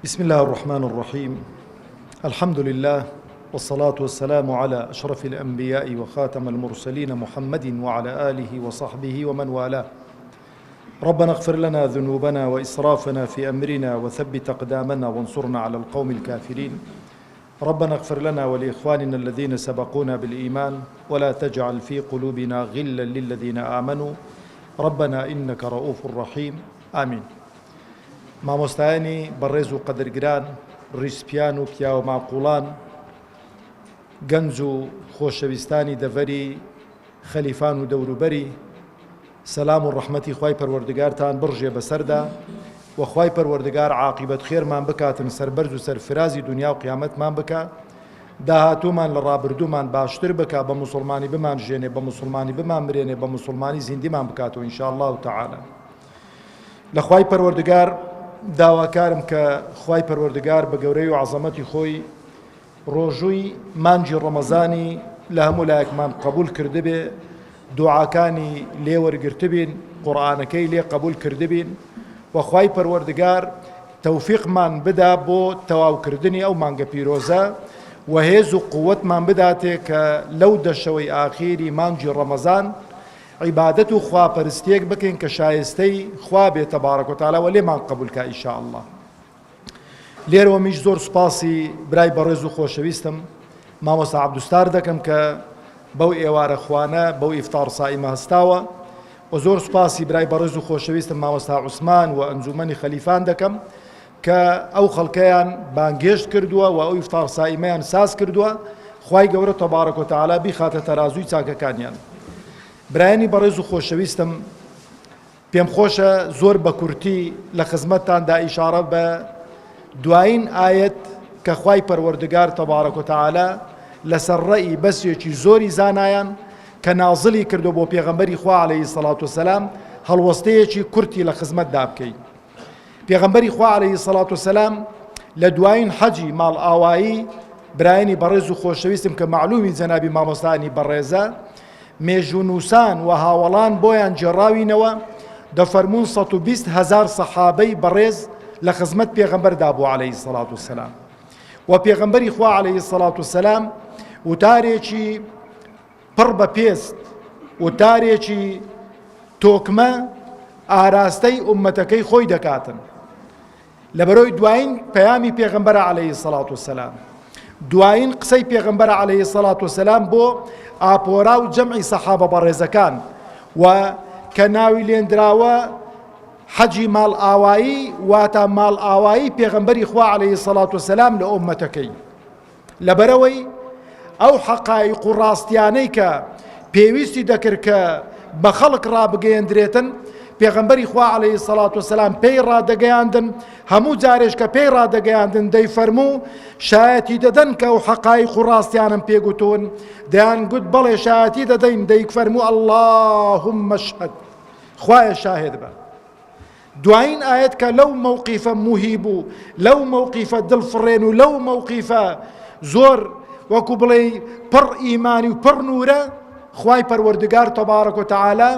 بسم الله الرحمن الرحيم. الحمد لله والصلاة والسلام على أشرف الأنبياء وخاتم المرسلين محمد وعلى آله وصحبه ومن والاه. ربنا اغفر لنا ذنوبنا وإسرافنا في أمرنا وثبت أقدامنا وانصرنا على القوم الكافرين. ربنا اغفر لنا ولإخواننا الذين سبقونا بالإيمان ولا تجعل في قلوبنا غلا للذين آمنوا ربنا إنك رؤوف رحيم آمين. مامۆستایانی بەڕێز و قەدرگران، ڕیسپیان و پیا و ماقوڵان، گەنج و خۆشەویستانی دەڤەری خەلیفان و دەوروبەری، سەلام و ڕەحمەتی خوای پەروەردگارتان بڕژێ بەسەردا و خوای پەروەردگار عاقیبەت خێرمان بکاتن، سەربەرز و سەرفرازی دنیا و قیامەتمان بکە، داهاتوومان لە ڕابردوومان باشتر بکە، بە موسڵمانی بمان ژێنێ، بە موسڵمانی بمان مرێنێ، بە موسڵمانی زیندیمان بکاتەوە ئینشاءالله تعالی. لە خوای پەروەردگار داواکارم کە خوای پەروەردگار بە گەورەی و عەزەمەتی خۆی ڕۆژووی مانجی ڕەمەزانی لە هەموو لایەکمان قبول کردبێ، دوعاکانی لێ وەرگرتبین، قورئانەکەی لێ قبول کردبین و خوای پەروەردگار تەوفیقمان بدا بۆ تەواوکردنی ئەو مانگە پیرۆزە و هێز و قووەتمان بداتێ کە لەو دەشەوەی ئاخیری مانجی ڕەمەزان عیبادەت و خواپەرستیەک بکەین کە شایستەی خوا بێ تەبارەک و تەعالا و لێمان قبولکە ئینشاءالله. لێرەوە میش زۆر سوپاسی برای بەڕێز و خۆشەویستم مامۆستا عەبدوستار دەکەم کە بەو ئێوارە خوانە بەو ئیفتار سائیمە هەستاوە و زۆر سوپاسی برای بەڕێز و خۆشەویستم مامۆستا عوسمان و ئەنجومەنی خەلیفان دەکەم کە ئەو خەڵکەیان بانگێشت کردووە و ئەو ئیفتار سائیمەیان ساز کردووە. خوای گەورە تەبارەک و تەعالا بیخاتە تەرازووی چاکەکانیان. برایانی بەڕێز و خۆشەویستم، پێم خۆشە زۆر بە کورتی لە خزمەتتاندا ئیشارە بە دوایین ئایەت کە خوای پەروەردگار تەبارەک و تەعالا لەسەر ڕەئی بەسێکی زۆری زانایان کە نازڵی کردو بۆ پێغەمبەری خوا عەلەیهی سەڵات وسەلام هەڵوەستەیەکی کورتی لە خزمەتدا بکەین. پێغەمبەری خوا عەلەیهی سەڵات وسەلام لە دوایین حەجی ماڵ ئاوایی، برایانی بەڕێز و خۆشەویستم کە معلومی جەنابی مامۆستانی بەڕێزە، مێژونووسان و هاوڵان بۆیان جێڕاوینەوە، دەفەرموون 120,000 سەحابەی بەڕێز لە خزمەت پێغەمبەردا بوو عەلەیهی سەڵات وسەلام و پێغەمبەری خوا عەلەیهی سەڵات وسەلام وتارێکی پڕ بە پێست، وتارێکی تۆکمە ئاراستەی ئوممەتەکەی خۆی دەکاتن لەبەرەوەی دوایین پەیامی پێغەمبەرە عەلەیهی سەڵات وسەلام، دوایین قسەی پێغەمبەرە عەلەیهی سەڵات وسەلام بۆ ئاپۆرا و جەمعی سەحابە بەڕێزەکان و کە ناوی لێندراوە حەجی ماڵ ئاوایی، واتە ماڵ ئاوایی پێغەمبەری خوا عەلەیهی سەڵات وسەلام لە ئوممەتەکەی، لەبەرەوەی ئەو حەقایق و ڕاستیانەی کە پێویستی دەکرد کە بە خەڵک ڕابگەیەندرێتن، پێغەمبەری خوا عەلەیهی سەڵات وسەلام پێی ڕادەگەیاندن. هەموو جارێش کە پێی ڕادەگەیاندن دەیفەرموو شایەتی دەدەن کە ئەو حەقایق و ڕاستیانم پێگوتون، دەیان گوت بەڵێ شایەتی دەدەین، دەیفەرموو اللهم اشهد، خوایە شاهد بە. دوایین ئایەت کە لەو مەوقیفە موهیب و لەو مەوقیفە دڵفڕێن و لەو مەوقیفە زۆر وەکو بڵێ پڕ ئیمانی و پڕ نورە، خوای پەروەردگار تەبارەک و تەعالا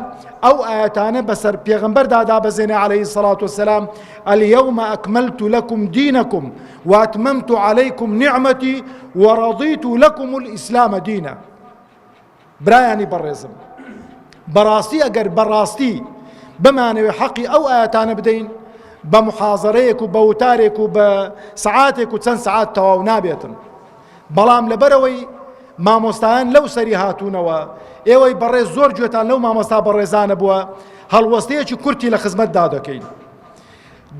ئەو ئایەتانە بەسەر پێغەمبەردا دابەزێنێ عەلەیهی سەڵات وسەلام، اليوم أكملت لكم دينكم وأتممت عليكم نعمتي ورضيت لكم الإسلام دينا. برایانی بەڕێزم، بەڕاستی ئەگەر بەڕاستی بمانەوێ حەقی ئەو ئایەتانە بدەین، بە محاضەرەیەک و بە وتارێک و بە سەعاتێک و چەند سەعات تەواو نابێتن. بەڵام لەبەرەوەی مامۆستایان لەو سەری هاتوونەوە، ئێوەی بەڕێز زۆر گوێتان لەو مامۆستا بەڕێزانە بووە، هەڵوەستەیەکی کورتی لە خزمەتدا دەکەین.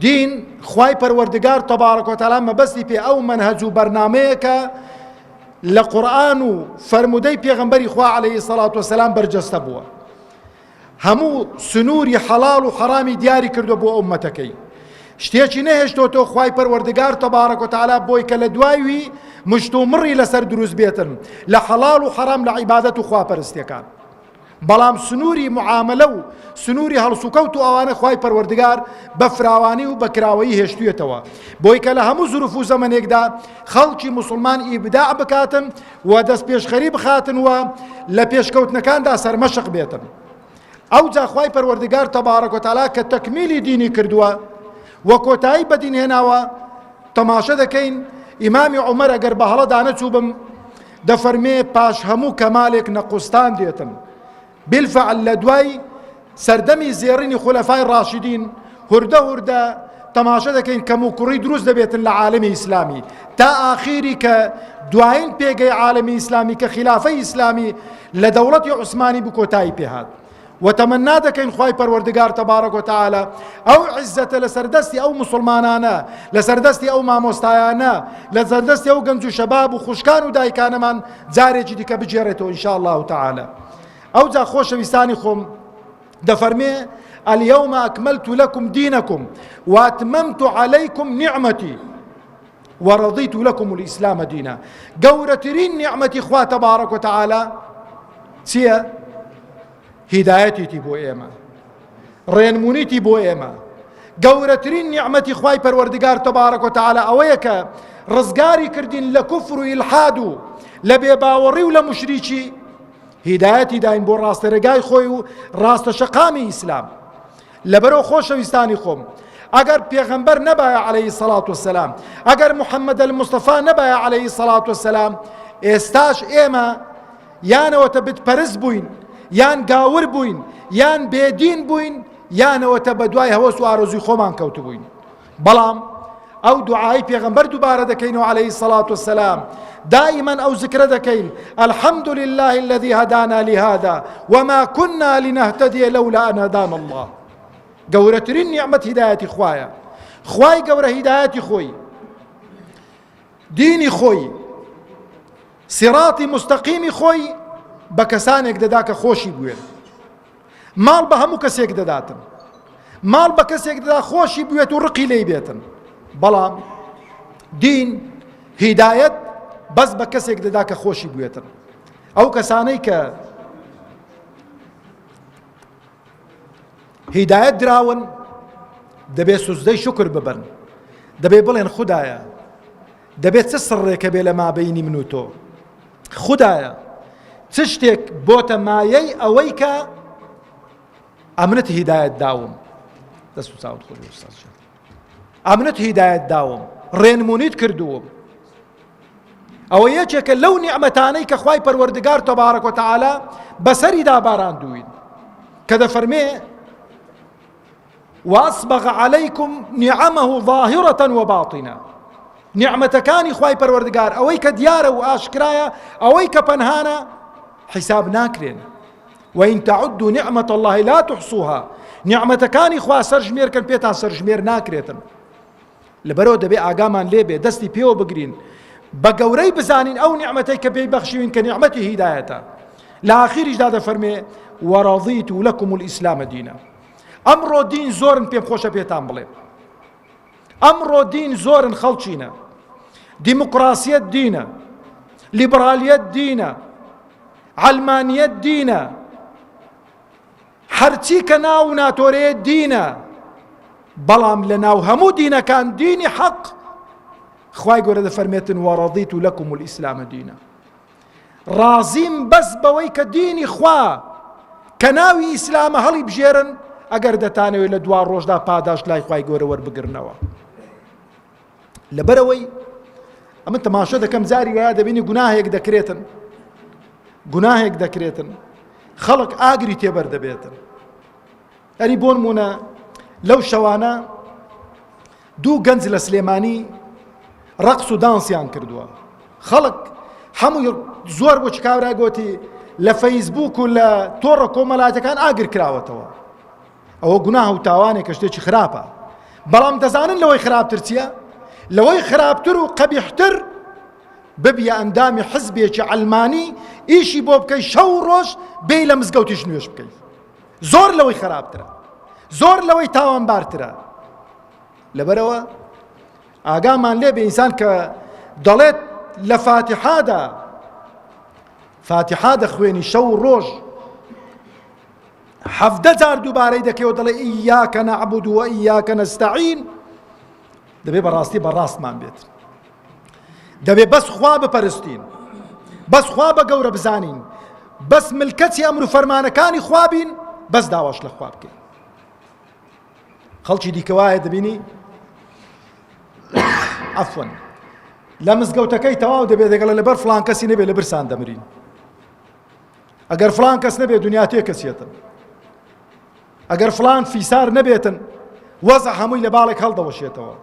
دین خوای پەروەردگار تەبارەک و تەعالا مەبەستی پێ ئەو مەنهەج و بەرنامەیە کە لە قورئان و فەرموودەی پێغەمبەری خوا عەلەیهی سەڵات وسەلام بەرجەستە بووە. هەموو سنووری حەڵاڵ و حەرامی دیاری کردو بۆ ئوممەتەکەی، شتێکی نەهێشتۆتەوە خوای پەروەردگار تەبارەک و تەعالا بۆی کە لە دوایوی مشت و مڕی لەسەر دروست بێتن لە حەڵاڵ و حەرام لە عیبادەت و خواپەرستیەکان. بەڵام سنووری معاملە و سنووری هەڵسوکەوت و ئەوانە خوای پەروەردگار بە فراوانی و بەکراوەیی هێشتوێتەوە، بۆی کە لە هەموو زروف و زەمانێکدا خەڵکی موسڵمان ئیبداع بکاتن و دەست پێشخەری بخاتن و لە پێشکەوتنەکاندا سەرمەشق بێتن. ئەو جا خوای پەروەردگار تەبارەک و تەعالا کە تەکمیلی دینی کردووە و کۆتایی بەدین هێناوە، تەماشە دەکەین ئیمامی عومەر ئەگەر بە هەڵەدا نەچوو بم دەفەرمێ پاش هەموو کەمالێک نەقوستان دێتن بالفعل لە دوای سەردەمی زێڕینی خولەفای ڕاشیدین هوردە هوردە تەماشە دەکەین کەم و کوڕی دروست دەبێتن لە عالەمی ئیسلامی تا ئاخیری کە دوایین پێگەی عالەمی ئیسلامی کە خلافەی ئیسلامی لە دەوڵەتی عوسمانی بکۆتایی پێهات وتەمەنا دەکەین خوای پەروەردگار تەبارەک وتەعالە ئەو عیززەتە لە سەردەستی ئەو مسلمانانە لە سەردەستی ئەو مامۆستایانە لە سەردەستی ئەو گەنج و شەباب و خوشکان و دایکانەمان جارێکی دیکە بجێڕێتەوە ئینشاء الله تعالى ئەو جا خۆشەویستانی خۆم دەفەرمێ اليوم أكملت لكم دينكم وأتممت عليكم نعمتي ورضيت لكم الإسلام دينا قورترين نعمتي إخوة تبارك وتعالى سيا هدايتي تبو إيما رينموني تبو إيما قورترين نعمتي إخوة پروردگار تبارك وتعالى أويك رزقاري كردين لكفر إلحاد لبيباوري ولا مشريكي هدايتي داين بو راست رقاي خوي راست شقامي إسلام لبرو خۆشەویستانی خۆم ئەگەر پێغەمبەر نەبایە عەلەیهی سەڵات وەسەلام ئەگەر محەممەد المستەفا نەبایە عەلەیهی سەڵات وەسەلام ئێستاش ئێمە یانەوەتە بتپەرست بووین یان گاور بووین یان بێدین بووین یانەوەتە بە دوای هەوەس و ئارەزوی خۆمان کەوت بووین بەڵام ئەو دوعای پێغەمبەر دووبارە دەکەینەوە عەلەیهی سەڵات وەسەلام دائما أو ذكر دكين الحمد لله الذي هدانا لهذا وما كنا لنهتدي لولا أن هدانا الله قورترين نعمة هدايتي خوايا خواي قورة هدايتي خوي ديني خوي صراطي مستقيمي خوي بكسانك دداك خوشي بوين مال بهمو كسيك دداتن مال بكسيك ددا خوشي بويت ورقي لي بيتن بلام دين هدايت بس بكسيك دداك خوشي بويتن او كسانيك هدايت دراون دەبێ سوزدەی شکر ببن دەبێ بڵێن خودایە دەبێت چ سڕێکە بێ لە مابەینی من و تۆ خودایە چ شتێک بۆتە مایەی ئەوەی کە ئەمنت هیدایەت داوم دەست و چاوت خۆی ئوستاز ئەمنت هیدایەت داوم ڕێنمونیت کردووم ئەوە یەکێکە لەو نیعمەتانەی کە خوای پەروەردگار تەبارەک وتەعالە بەسەریدا باراندووین کە دەفەرمێ وأصبغ عليكم نعمه ظاهرة وباطنة نعمتكاني خواي پروردگار أويك ديارة وآشكرايا أويك پنهانا حساب ناكرين وإن تعدوا نعمة الله لا تحصوها نعمتكاني خوا سرجمير كان بيتان سرجمير ناكريتن لبرو دبي آقامان ليبي دستي بيو بقرين بقوري بزانين أو نعمتيك بي بخشوين كنعمتي هدايتا لآخير إجداد فرمي ورضيت لكم الإسلام دينا ئەمڕۆ دین زۆرن پێم خۆشە پێتان بڵێ ئەمڕۆ دین زۆرن خەڵچینە دیموکراسیەت دینە لیبرالیەت دینە عەلمانیەت دینە هەرچی کە ناو ناتۆرەیەت دینە بەڵام لە ناو هەموو دینەکان دینی حەق خوای گەورە دەفەرمێتن وەڕەضیت لەکم الئیسلامە دینە ڕازیم بەس بەوەی کە دینی خوا کە ناوی ئیسلامە هەڵی بژێرن ئەگەر دەتانەوێت لە دوا ڕۆژدا پاداش لای خوای گەورە وەربگرنەوە لەبەرەوەی ئەمە تەماشە دەکەم جاری وایە دەبینی گوناهێک دەکرێتن خەڵک ئاگری تێبەر دەبێتن ئەنی بۆ نمونە لەو شەوانە دوو گەنج لە سلێمانی ڕەقس و دانسیان کردووە خەڵک هەمووی زۆر بۆ چکاورا گوتی لە فەیسبوک و لە تۆڕە کۆمەڵایەتەکان ئاگر کراوەتەوە ئەوە گوناه و تاوانێک کە شتێکی خراپە بەڵام دەزانن لەوەی خراپتر چییە لەوەی خراپتر و قەبیحتر ببیە ئەندامی حزبێکی عەلمانی ئیشی بۆ بکەی شەو ڕۆژ بێی لە مزگەوتیش نوێژ بکەیت زۆر لەوەی خراپترە زۆر لەوەی تاوانبارترە لەبەرەوە ئاگامان لێ بێ ئینسان کە دەڵێت لە فاتحا دەخوێنی شەو ڕۆژ 17 جار دووبارەی دەکەوە دەڵێ ئیاکە نەعبود و ئیاکە نەستەعین دەبێ بەڕاستی بەڕاستمان بێت دەبێ بەس خوا بپەرستین بەس خوا بە گەورە بزانین بەس ملکەتی ئەمر و فەرمانەکانی خوا بین بەس داواش لە خوا بکەین خەڵکی دیکە وایە دەبینی عفوا لە مزگەوتەکەی تەواو دەبێت دەگەڵە لەبەر فڵان کەسی نەبێت لە برسان دەمرین ئەگەر فڵان کەس نەبێت دنیا تێ کەسێتن ئەگەر فڵان فیسار نەبێتن وەزع هەمووی لە باڵێک هەڵدەوەشێتەوە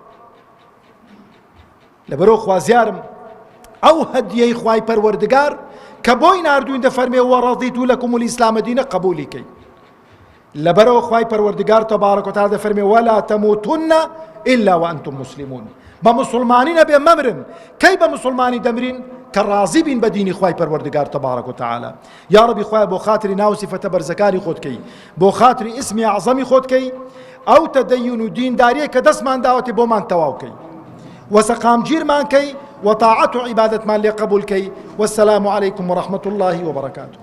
لەبەرەوە خوازیارم ئەو هەدیەی خوای پەروەردگار کە بۆی ناردوین دەفەرمێ وەڕەضیت لەکم الئیسلامە دینە قبولی کەی لەبەرەوە خوای پەروەردگار تەبارەک و تەعالە دەفەرمێ وەلا تەموتن إلا وأنتم مسلمون بمسلمانين نبي ممرن كي بمسلماني دمرين كرازي بين بديني خواي پروردگار تبارك وتعالى يا ربي خواي بو خاطري ناو صفة برزكاري خود كي بو خاطري اسمي أعظمي خود كي أو تدين دين داري كدس من دعوتي بو من تواو كي وسقام جير من كي وطاعة عبادة من لقبول كي والسلام عليكم ورحمة الله وبركاته.